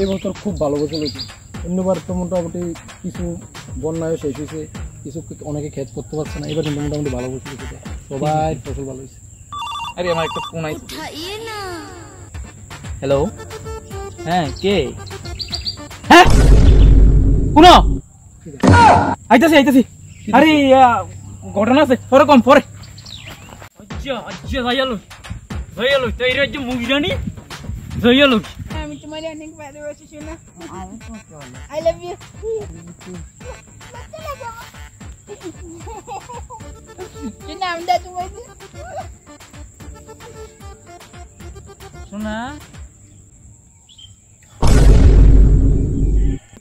এই বছর খুব ভালো ফসল হয়েছে। অন্যবার তো মোটামুটি কিছু বন্যায় শেষ হয়েছে, কিছু অনেকে ক্ষেত করতে পারছে না, এবার কিন্তু মোটামুটি ভালো ফসল হয়েছে, সবাই ফসল ভালো হয়েছে। আরে আমার একটা ফোন আইছে। হ্যালো, হ্যাঁ কে? হ্যাঁ শুনো, আইতাছি। আরে ঘটনা আছে, পরে কম পরে। আচ্ছা যাইয়ালো তাই রাজ্য মুগিরানি যাইয়ালো। আমি তোমার অনেক ভালোবাসি শোনা। I love you. কি নাম দা তোমার? শোনা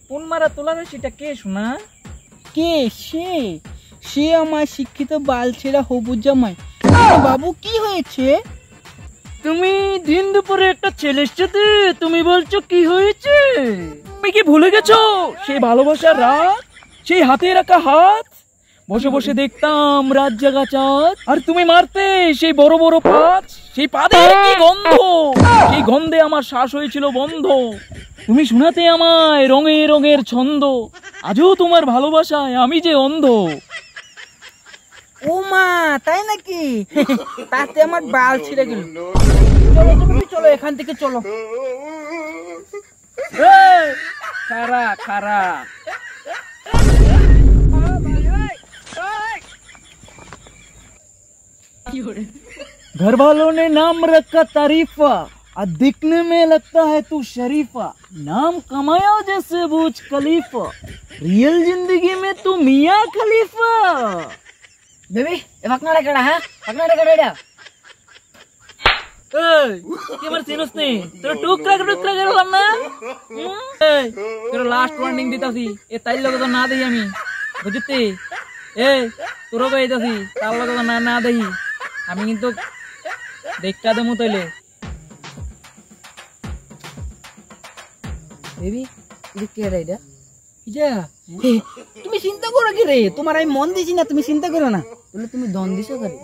কোন মারা তোলার সেটা কে? শোনা কে? সে আমার শিক্ষিত বালছেরা হবু জামাই। বাবু কি হয়েছে? তুমি দিন দুপুরে একটা ছেলের সাথে তুমি বলছো কি হয়েছে? তুমি কি ভুলে গেছো সেই ভালোবাসার রাত, সেই হাতে রাখা হাত? বসে বসে দেখতাম রাত জাগা চাঁদ, আর তুমি মারতে সেই বড় বড় পাঁচ, সেই পাদের কি গন্ধ, সেই গন্ধে আমার শ্বাস হয়েছিল বন্ধ। তুমি শোনাতে আমায় রঙে রঙের ছন্দ, আজও তোমার ভালোবাসায় আমি যে অন্ধ। ও মা, তাই নাকি? তাতে আমার বাল ছিঁড়ে গেল। চলো তুমি চলো, এখান থেকে চলো। খারা খারা घर वालों ने नाम रखा तारीफा, और दिखने में लगता है तू शरीफा, नाम कमाया जैसे बुर्ज खलीफा, रियल जिंदगी में तू मियां खलीफा। বেবি এবার না রেখা হ্যাঁ, আপনার রেখা রেডা। এই কেমন চিনস নে? তোর টুকরা গেলাম না। এই তোর লাস্ট ওয়ার্নিং দিতাছি, এ তাইর লগে তো না দেই আমি, বুঝতে? এই তোর কইতাছি তার লগে তো না দেই আমি, কিন্তু দেখা দেমু তাইলে। বেবি এটা কে রে? এটা তুমি চিন্তা করো কি রে? তোমার আমি মন দিছি না, তুমি চিন্তা করো না। তাহলে তুমি দন দিছো করে।